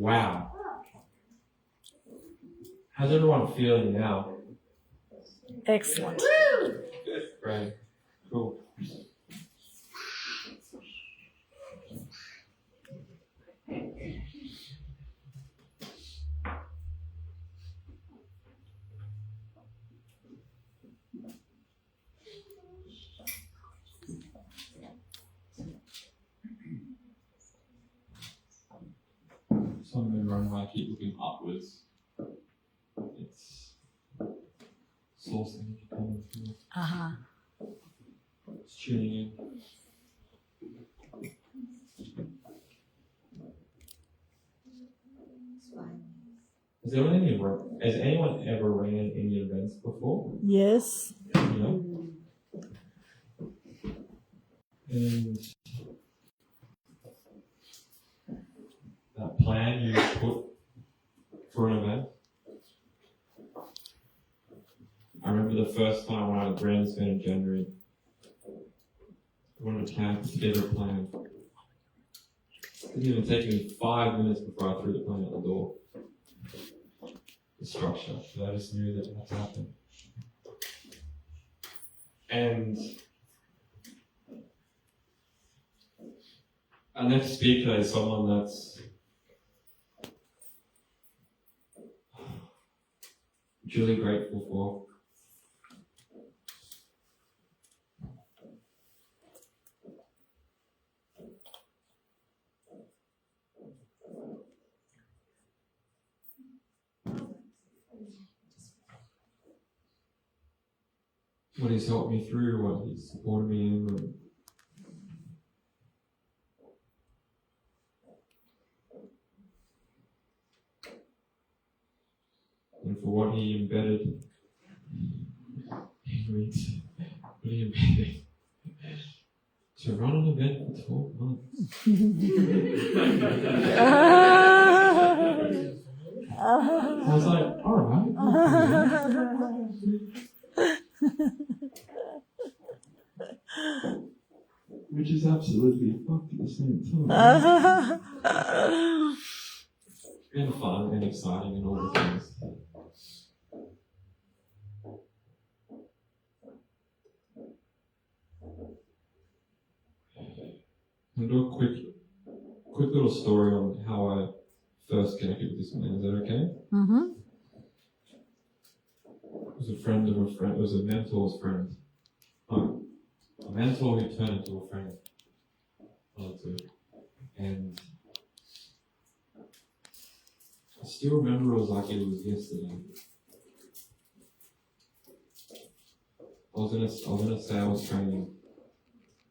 Wow. How's everyone feeling now? Excellent. Good. Great. Cool. So I'm going to run while I keep looking upwards. It's source energy coming through. It's tuning in. Has anyone ever ran any events before? Yes. You know? And that plan you put for an event. I remember the first time when I ran this event in January. I wanted to put together a plan. It didn't even take me 5 minutes before I threw the plan out the door. The structure, but I just knew that it had to happen. And our next speaker is someone that's really grateful for. What he's helped me through, what he's supported me in. And for what he embedded in me, to run an event for 12 months. I was like, alright. Which is absolutely fucked at the same time. It's been fun and exciting and all the things. I'll do a quick little story on how I first connected with this man. Is that okay? Mm-hmm. It was a friend of a friend. It was a mentor's friend. A mentor who turned into a friend. And I still remember it was like it was yesterday. I was in a sales training,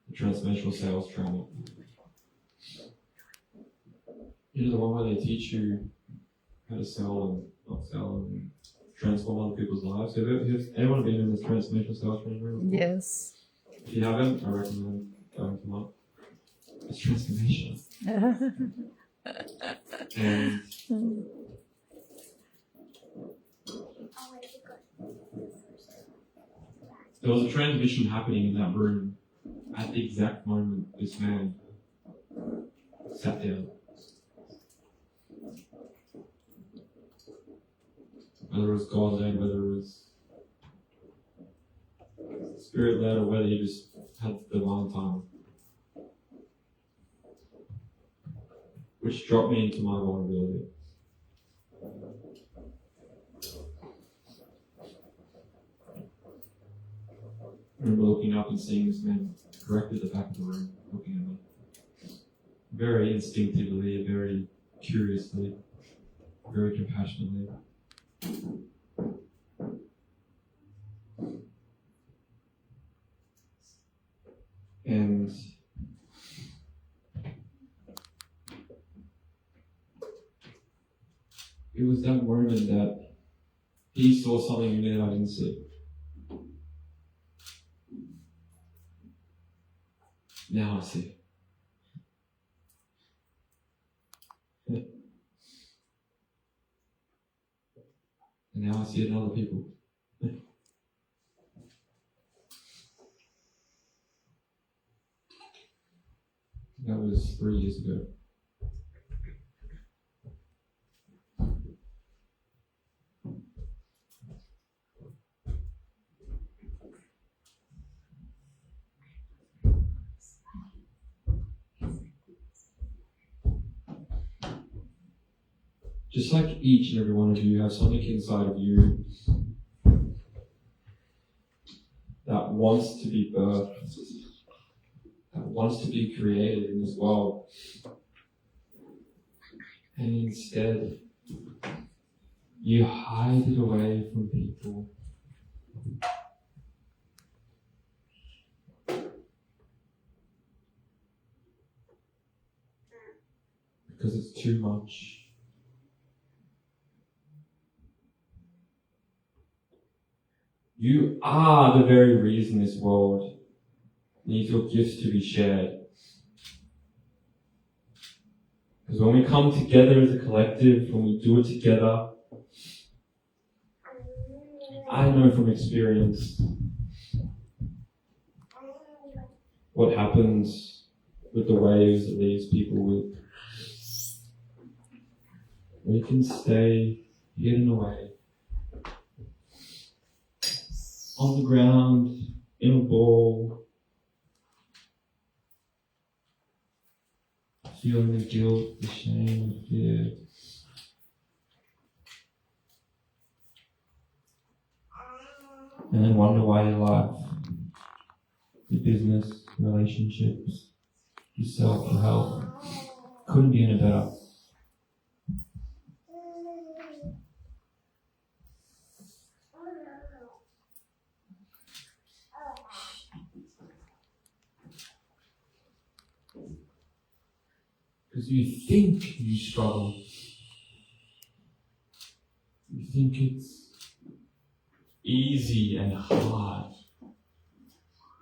a transformational sales training. You know, the one where they teach you how to sell and not sell and transform other people's lives. Has anyone been in this transformational sales training room before? Yes. If you haven't, I recommend going to one. It's transformation. And there was a transition happening in that room at the exact moment this man sat down. Whether it was God led, whether it was Spirit led, or whether he just had the divine time. Which dropped me into my vulnerability. I remember looking up and seeing this man directly at the back of the room, looking at me. Very instinctively, very curiously, very compassionately. And it was that moment that he saw something in me that I didn't see. Now I see. And now I see it in other people. That was 3 years ago. just like each and every one of you have something inside of you that wants to be birthed, that wants to be created in this world. And instead, you hide it away from people. Because it's too much. You are the very reason this world needs your gifts to be shared. Because when we come together as a collective, when we do it together, I know from experience what happens with the waves that leaves people with. We can stay hidden away on the ground, in a ball, feeling the guilt, the shame, the fear. And then wonder why your life, your business, relationships, yourself, your health couldn't be any better. Because you think you struggle. You think it's easy and hard.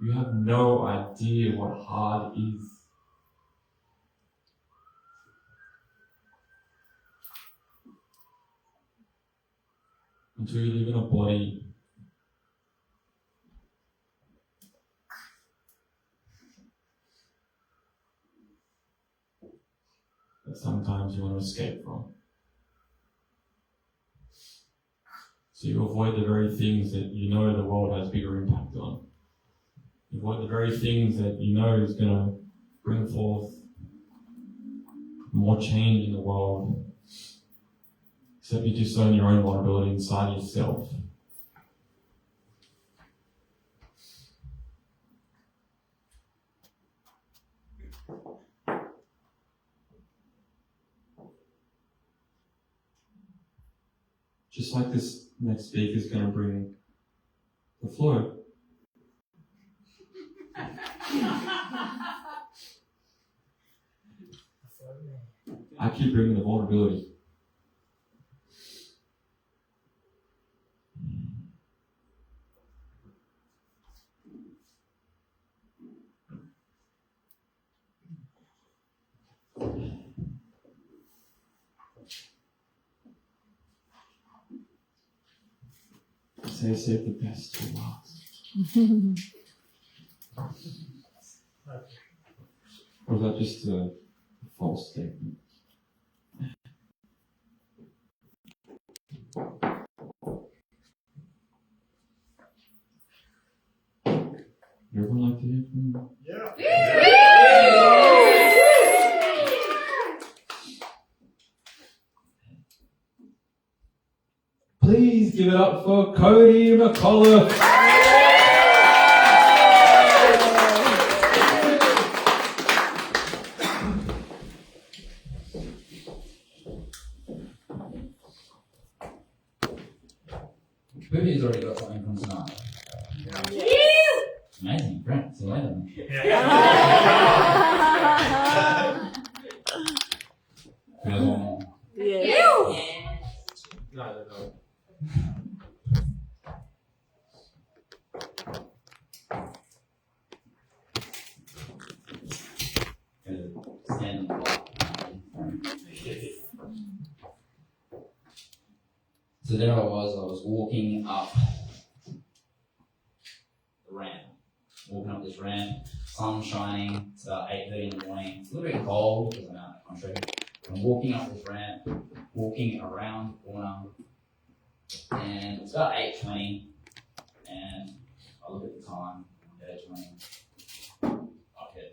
You have no idea what hard is. Until you live in a body that sometimes you want to escape from. So you avoid the very things that you know the world has bigger impact on. You avoid the very things that you know is going to bring forth more change in the world. Except you disown your own vulnerability inside yourself. Just like this next speaker is going to bring the flow. I keep bringing the vulnerability. Say save the best for last. Or is that just a false statement? Everyone like to hear from you? Yeah. Please give it up for Cody McAuliffe. Booby's already got something from tonight. Amazing, Brent. See you later. No. Stand up. So there I was walking up the ramp. Walking up this ramp, sun shining, it's about 8:30 in the morning. It's a little bit cold because I'm out in the country. I'm walking up this ramp, walking around the corner, and it's about 8:20, and I look at the time, 8:20. Okay.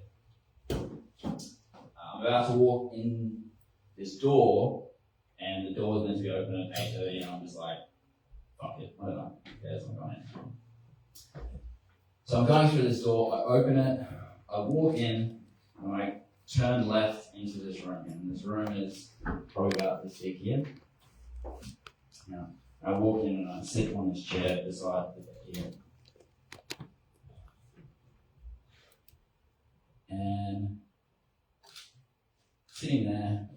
I'm about to walk in this door, and and the door was meant to be open at 8:30, and I'm just like, fuck it, whatever, who cares, I'm going in. So I'm going through this door, I open it, I walk in, and I turn left into this room, and this room is probably about this big here. Now, I walk in and I sit on this chair beside the bed here. And sitting there,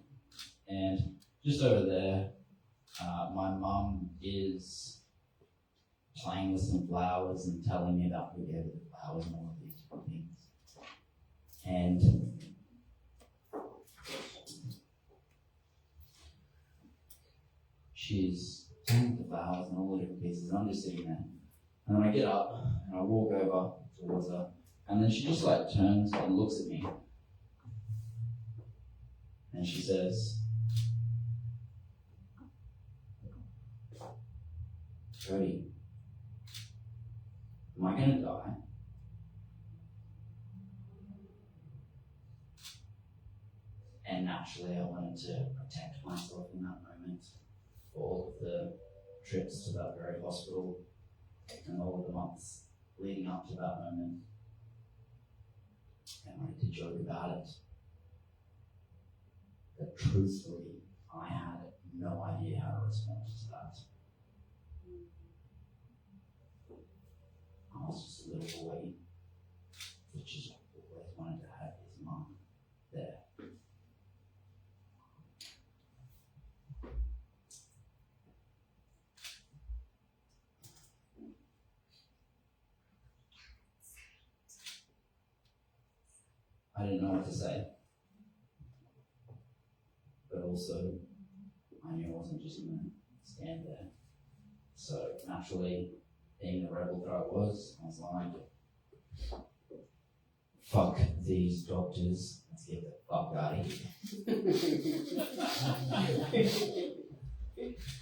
and just over there, my mum is playing with some flowers and telling me about who gave her the flowers and all of these different things. And she's playing with the flowers and all the different pieces, and I'm just sitting there. And then I get up and I walk over towards her, and then she just like turns and looks at me. And she says, Cody, am I gonna die? And naturally I wanted to protect myself in that moment for all of the trips to that very hospital and all of the months leading up to that moment. And I wanted to joke about it. But truthfully, I had no idea how to respond to that. I was just a little boy that just always wanted to have his mum there. I didn't know what to say. But also, I knew I wasn't just going to stand there. So naturally, being the rebel that I was like, fuck these doctors, let's get the fuck out of here.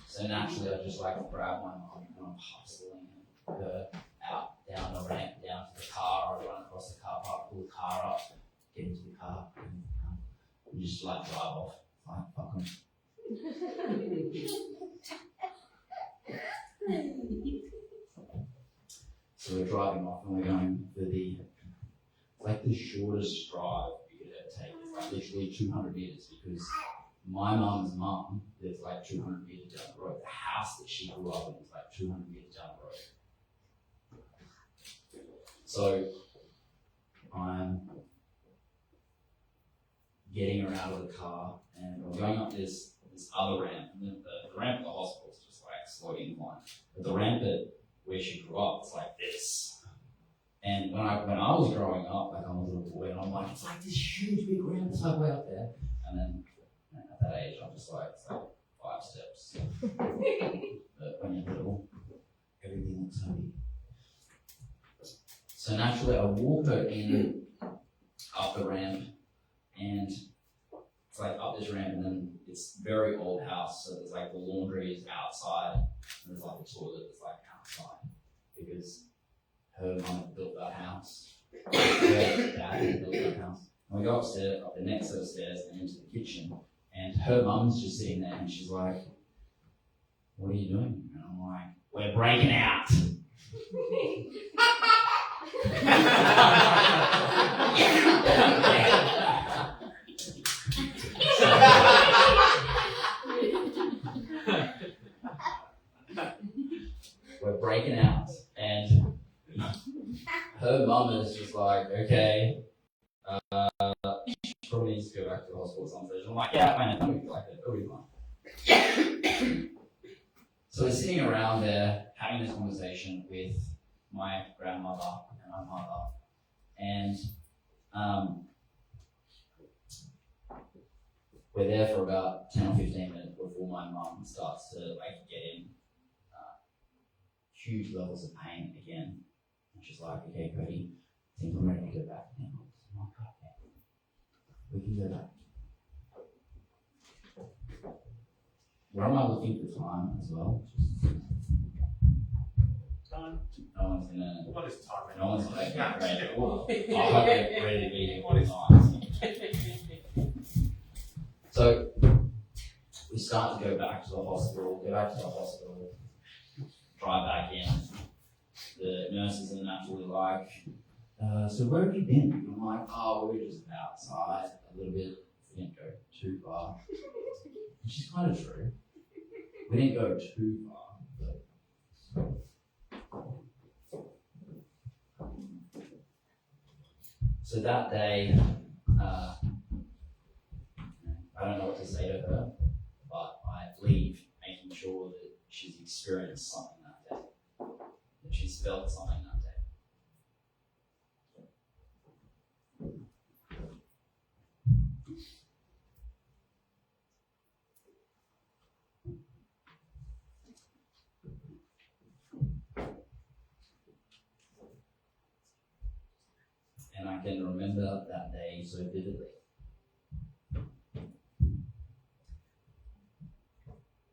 So naturally, I just like grab my mom and I'm hustling her out, down the ramp, down to the car. I run across the car park, pull the car up, get into the car, and just like drive off. Like, fuck them. So we're driving off and we're going for the shortest drive you could ever take. It's like literally 200 meters because my mum's mum lives like 200 meters down the road. The house that she grew up in is like 200 meters down the road. So I'm getting her out of the car and we're going up this other ramp. And the ramp at the hospital is just like slow incline. But the ramp at where she grew up, it's like this. And when I was growing up, like I'm a little boy, and I'm like, it's like this huge big ramp, it's like way up there. And then at that age, I'm just like, it's like 5 steps. But when you're little, everything looks heavy. So naturally, I walk her in up the ramp, and it's like up this ramp, and then it's very old house. So there's like the laundry is outside, and there's like the toilet that's like outside because her mum built that house. Her dad built that house. And we go upstairs, up the next set of stairs, and into the kitchen. And her mum's just sitting there, and she's like, "What are you doing?" And I'm like, "We're breaking out." We're breaking out, and her mum is just like, okay, she probably needs to go back to the hospital at some stage. I'm like, yeah, fine, don't be like that, it'll be fine. So we're sitting around there having this conversation with my grandmother and my mother, and we're there for about 10 or 15 minutes before my mum starts to like get in huge levels of pain again. And she's like, okay, Cody, I think I'm ready to go back now. I'm like, okay, we can go back. Where am I looking for time as well? Time. No one's gonna. What is time? No one's gonna get ready. Well, I hope they're ready to be here all the time. So we start to go back to the hospital, drive back in. The nurses are naturally like, so where have you been? And I'm like, oh, we were just outside a little bit. We didn't go too far. Which is kind of true. We didn't go too far, but so that day, I don't know what to say to her, but I leave making sure that she's experienced something that day, that she's felt something that day. And I can remember that day so vividly.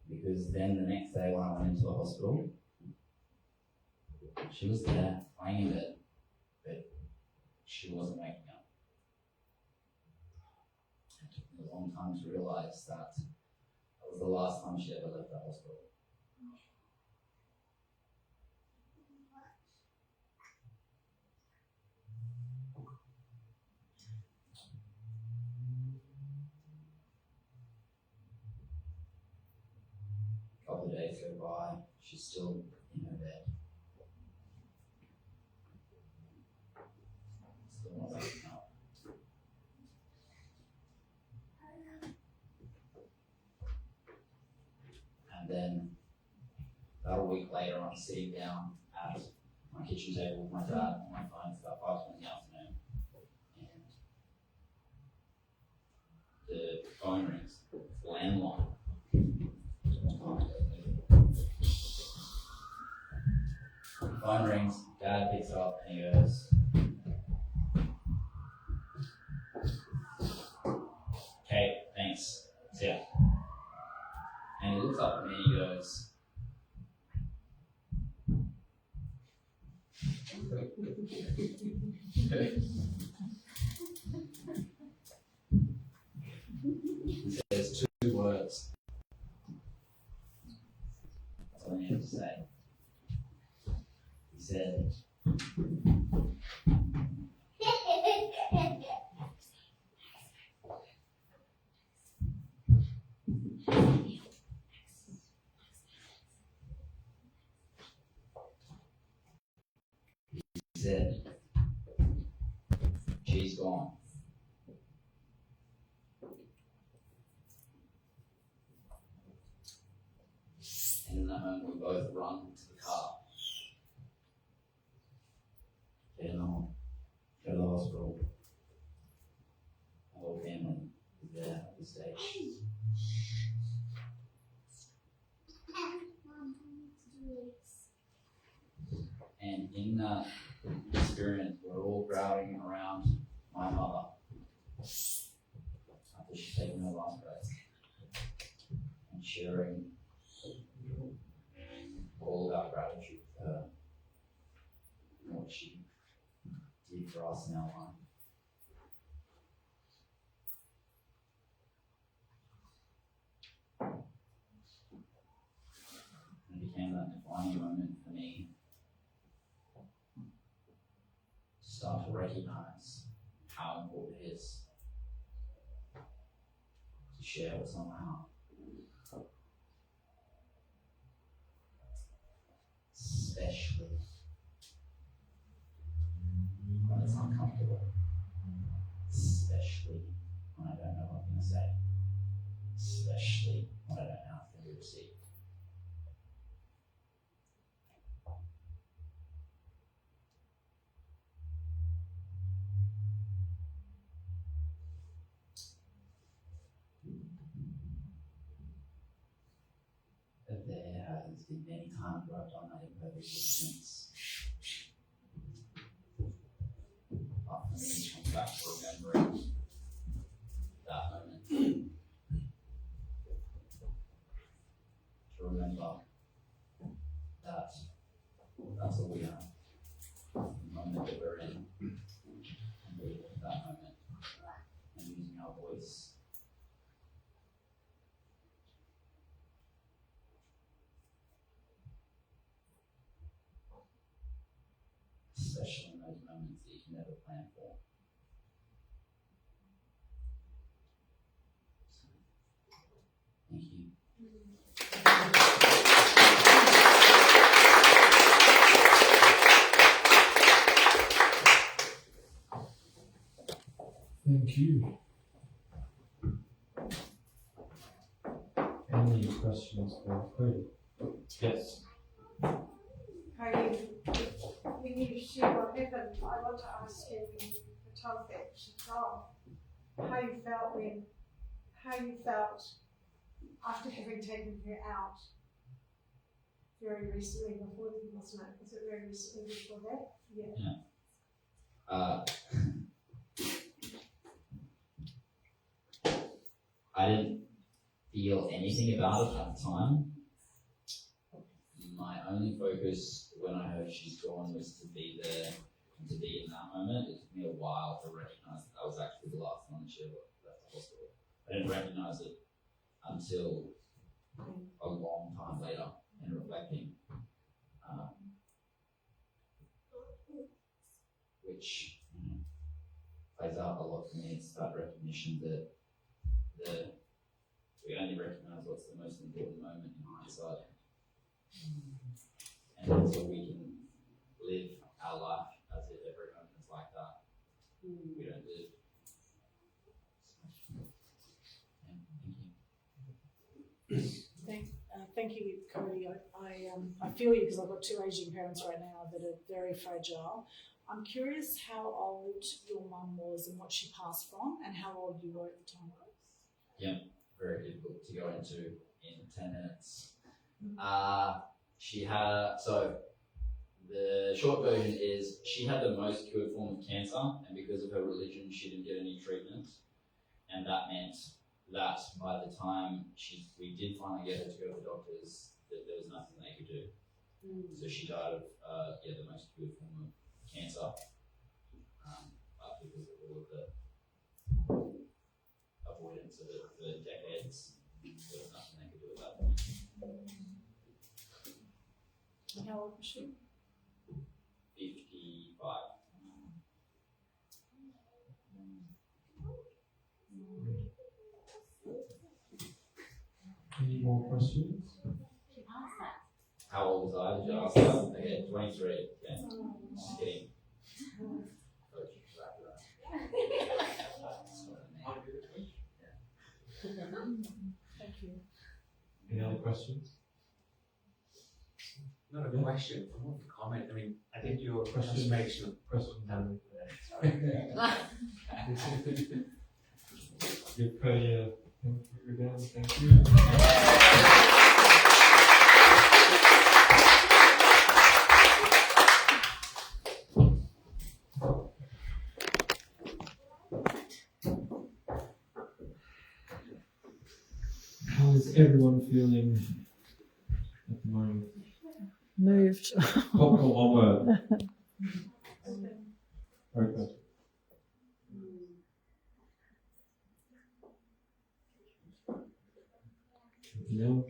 Because then the next day when I went into the hospital, she was there, lying in bed, but she wasn't waking up. It took me a long time to realize that was the last time she ever left the hospital. A couple of days go by, she's still in her bed. Still not waking up. And then about a week later, I'm sitting down at my kitchen table with my dad on my phone. It's about 5 in the afternoon. And the phone rings, landline. Phone rings, Dad picks up and he goes, "Okay, thanks, see ya." And he looks up at me and he goes, he says 2 words. That's all I need to say. He said, "She's gone." And in the home, we both run to the car. Get in the home, go to the hospital. The whole family is there at this stage. And in that experience, we're all crowding around my mother after she's taken her last breath and sharing all of our gratitude for her and what she did for us in our life. And it became that defining moment for me to start to recognize how important it is to share what's on my heart. Especially when it's uncomfortable. Especially when I don't know what I'm going to say. Especially when I don't know how it's going to be received. But there has been many times where I've done that imperfectly since. But for me, it comes back to remembering that moment. To remember that that's all we have. The moment that we're in. And we live that moment. And using our voice Thank you. Any questions for Cody? Yes. Cody, when you share what happened, I want to ask you when you were told that she fell, how you felt after having taken her out very recently before then, wasn't it? Was it very recently before that? Yeah. I didn't feel anything about it at the time. My only focus when I heard she's gone was to be there and to be in that moment. It took me a while to recognise that was actually the last time she ever left the hospital. I didn't recognise it until a long time later in reflecting. Which plays out a lot for me. It's that recognition that we only recognise what's the most important moment in hindsight. And until we can live our life as if every moment's like that, we don't live. Thank you, Cody. I feel you because I've got two aging parents right now that are very fragile. I'm curious how old your mum was and what she passed from, and how old you were at the time. Yeah, very difficult to go into in 10 minutes. She had, so the short version is she had the most cured form of cancer, and because of her religion, she didn't get any treatment. And that meant that by the time we did finally get her to go to the doctors, that there was nothing they could do. So she died of the most cured form of cancer, but because of all of the avoidance of it for decades, there was nothing they could do at that point. And how old was she? 55. Any more questions? How old was I? Did you ask that? Okay, 23. Okay. Just kidding. Thank you. Any other questions? Not a question, more of a comment. I mean, I think your Question. transformation. Question down Give Cody a thank you again. Thank you. How is everyone feeling at the moment? Moved. One word. Okay. No?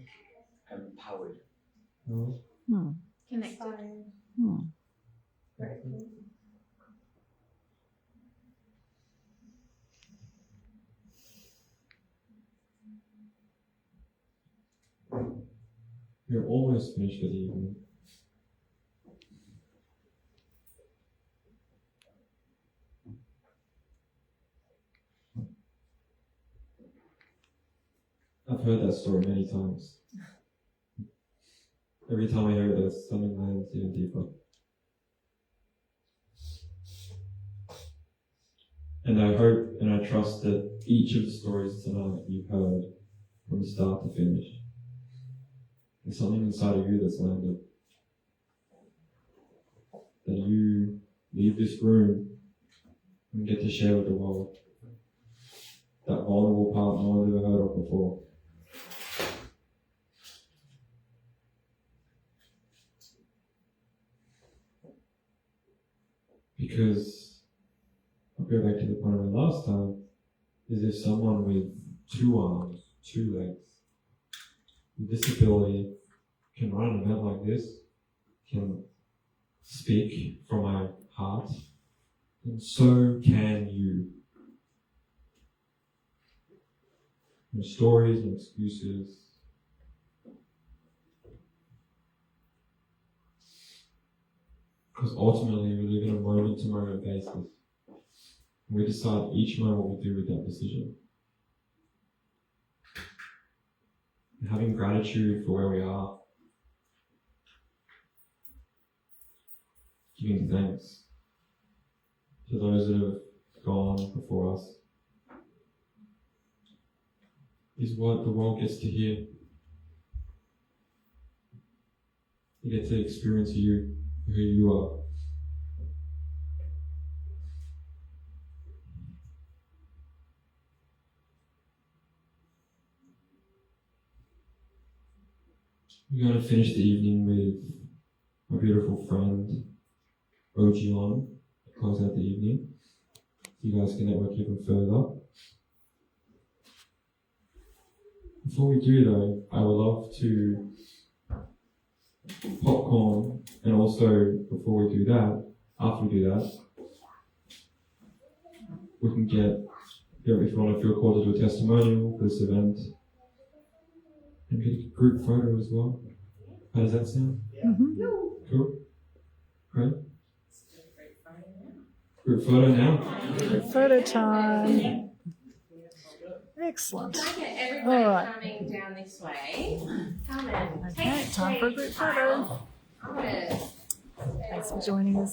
Empowered. No? Connected. You're almost finished for the evening. I've heard that story many times. Every time I hear it, there's something lands even deeper. And I hope and I trust that each of the stories tonight you've heard from start to finish, there's something inside of you that's landed. That you leave this room and get to share with the world. That vulnerable part no one's ever heard of before. Because, I'll go back to the point I made last time, is if someone with 2 arms, 2 legs, with disability can run an event like this, can speak from my heart, and so can you. No stories, no excuses. Because ultimately we live in a moment-to-moment basis. We decide each month what we do with that decision. And having gratitude for where we are. Giving thanks to those that have gone before us is what the world gets to hear. They get to experience you, who you are. We're going to finish the evening with my beautiful friend, Odjion, to close out the evening. You guys can network even further. Before we do though, I would love to popcorn, and also before we do that, after we do that, we can get, if you want to feel called to do a testimonial for this event, and get a group photo as well. How does that sound? Mm-hmm. Cool? Great? Group photo now? Photo time. Excellent. Can I get everybody All right. coming down this way? Come in. Okay, time for a group photo. I'm gonna Thanks for joining us.